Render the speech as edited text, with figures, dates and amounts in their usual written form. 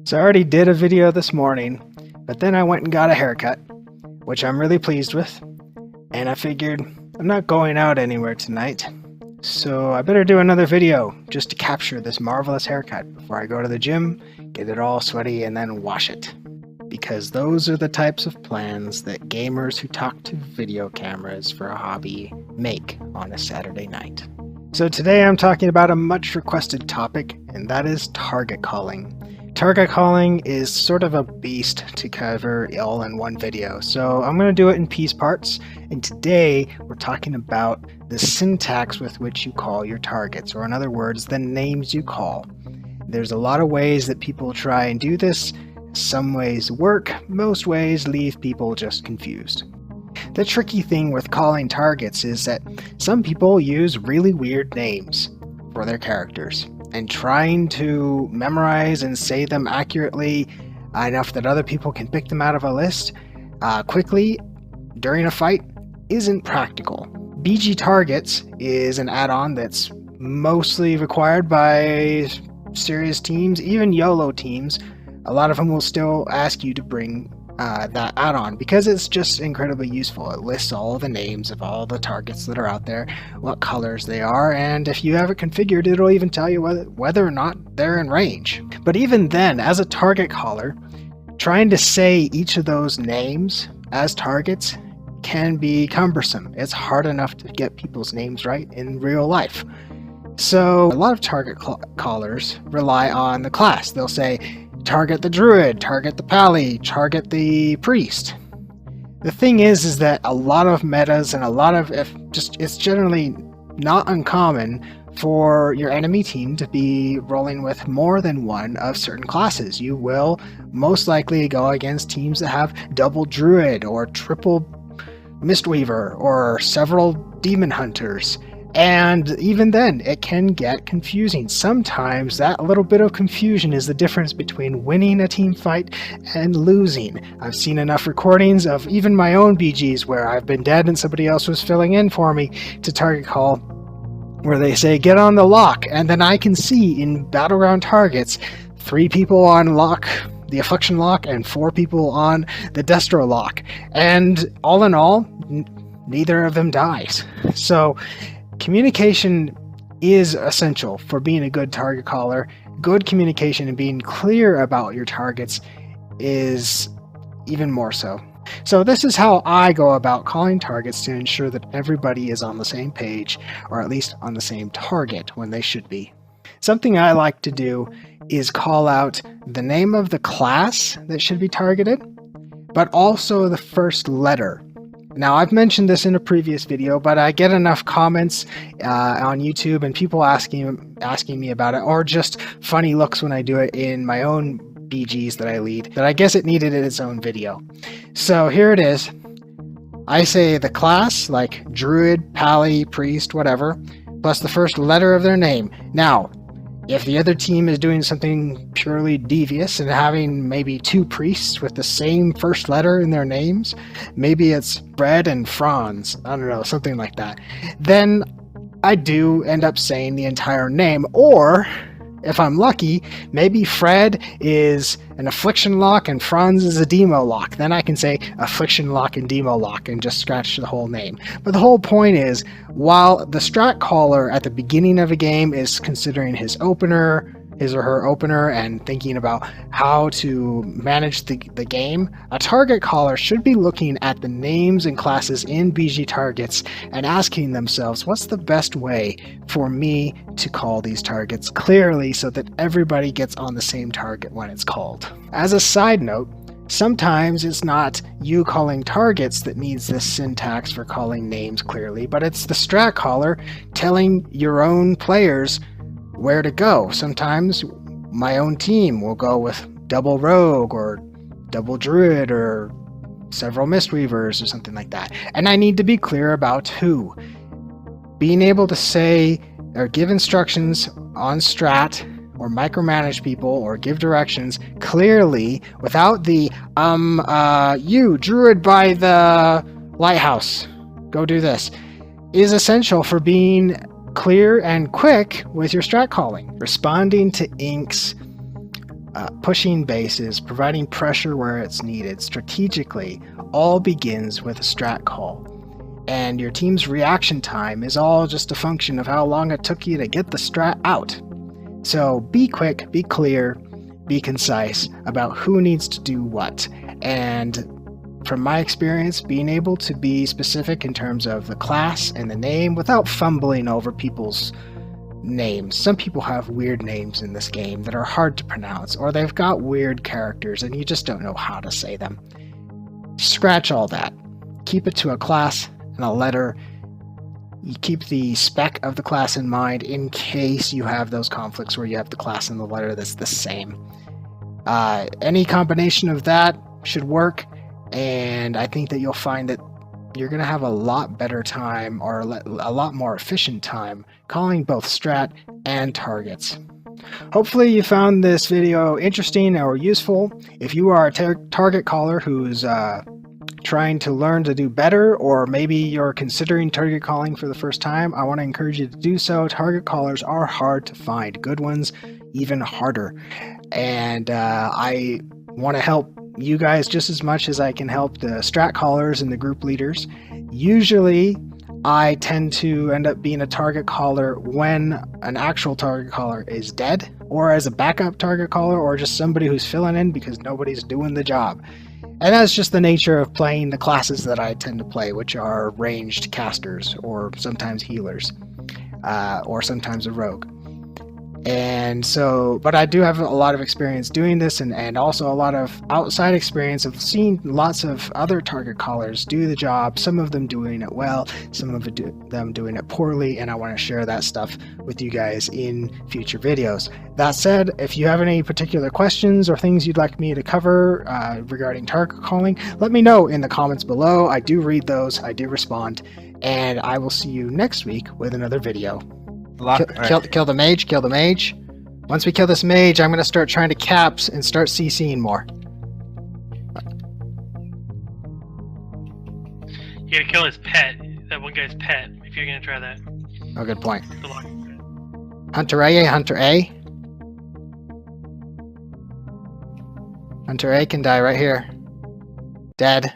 So I already did a video this morning, but then I went and got a haircut, which I'm really pleased with, and I figured I'm not going out anywhere tonight, so I better do another video just to capture this marvelous haircut before I go to the gym, get it all sweaty, and then wash it. Because those are the types of plans that gamers who talk to video cameras for a hobby make on a Saturday night. So today I'm talking about a much requested topic, and that is target calling. Target calling is sort of a beast to cover all in one video, so I'm going to do it in piece parts, and today we're talking about the syntax with which you call your targets, or in other words, the names you call. There's a lot of ways that people try and do this. Some ways work, most ways leave people just confused. The tricky thing with calling targets is that some people use really weird names for their characters, and trying to memorize and say them accurately enough that other people can pick them out of a list quickly during a fight isn't practical. BG targets is an add-on that's mostly required by serious teams, even YOLO teams. A lot of them will still ask you to bring that add-on because it's just incredibly useful. It lists all the names of all the targets that are out there, what colors they are, and if you have it configured, it'll even tell you whether or not they're in range. But even then, as a target caller, trying to say each of those names as targets can be cumbersome. It's hard enough to get people's names right in real life. So a lot of target callers rely on the class. They'll say, target the druid, target the pally, target the priest. The thing is that a lot of metas and a lot of it's generally not uncommon for your enemy team to be rolling with more than one of certain classes. You will most likely go against teams that have double druid or triple mistweaver or several demon hunters. And even then, it can get confusing. Sometimes that little bit of confusion is the difference between winning a team fight and losing. I've seen enough recordings of even my own BGs where I've been dead and somebody else was filling in for me to target call, where they say, get on the lock, and then I can see in battleground targets 3 people on lock, the Affliction lock, and 4 people on the Destro lock. And all in all, neither of them dies. So communication is essential for being a good target caller. Good communication and being clear about your targets is even more so. So this is how I go about calling targets to ensure that everybody is on the same page, or at least on the same target when they should be. Something I like to do is call out the name of the class that should be targeted, but also the first letter. Now, I've mentioned this in a previous video, but I get enough comments on YouTube and people asking me about it, or just funny looks when I do it in my own BGs that I lead, that I guess it needed its own video. So here it is. I say the class, like druid, pally, priest, whatever, plus the first letter of their name. Now, if the other team is doing something purely devious and having maybe 2 priests with the same first letter in their names, maybe it's Fred and Franz, I don't know, something like that, then I do end up saying the entire name. Or if I'm lucky, maybe Fred is an Affliction lock and Franz is a Demo lock. Then I can say Affliction lock and Demo lock and just scratch the whole name. But the whole point is, while the strat caller at the beginning of a game is considering his or her opener and thinking about how to manage the game, a target caller should be looking at the names and classes in BG targets and asking themselves, what's the best way for me to call these targets clearly so that everybody gets on the same target when it's called. As a side note, sometimes it's not you calling targets that needs this syntax for calling names clearly, but it's the strat caller telling your own players where to go. Sometimes my own team will go with double rogue or double druid or several mistweavers or something like that, and I need to be clear about who. Being able to say or give instructions on strat or micromanage people or give directions clearly without the you druid by the lighthouse, go do this, is essential for being clear and quick with your strat calling. Responding to inks pushing bases, providing pressure where it's needed strategically, all begins with a strat call. And your team's reaction time is all just a function of how long it took you to get the strat out. So be quick, be clear, be concise about who needs to do what. And from my experience, being able to be specific in terms of the class and the name without fumbling over people's names. Some people have weird names in this game that are hard to pronounce, or they've got weird characters and you just don't know how to say them. Scratch all that. Keep it to a class and a letter. You keep the spec of the class in mind in case you have those conflicts where you have the class and the letter that's the same. Any combination of that should work, and I think that you'll find that you're going to have a lot better time, or a lot more efficient time, calling both strat and targets. Hopefully you found this video interesting or useful. If you are a target caller who's trying to learn to do better, or maybe you're considering target calling for the first time, I want to encourage you to do so. Target callers are hard to find. Good ones even harder. And I want to help you guys just as much as I can help the strat callers and the group leaders. Usually I tend to end up being a target caller when an actual target caller is dead, or as a backup target caller, or just somebody who's filling in because nobody's doing the job. And that's just the nature of playing the classes that I tend to play, which are ranged casters, or sometimes healers, or sometimes a rogue. And so, but I do have a lot of experience doing this, and also a lot of outside experience of seeing lots of other target callers do the job, some of them doing it well, some of them doing it poorly, and I want to share that stuff with you guys in future videos. That said, if you have any particular questions or things you'd like me to cover regarding target calling, let me know in the comments below. I do read those, I do respond, and I will see you next week with another video. Kill the mage, kill the mage. Once we kill this mage, I'm going to start trying to caps and start CCing more. You gotta kill his pet, that one guy's pet, if you're gonna try that. Oh, good point. Good luck. Hunter A, Hunter A. Hunter A can die right here. Dead.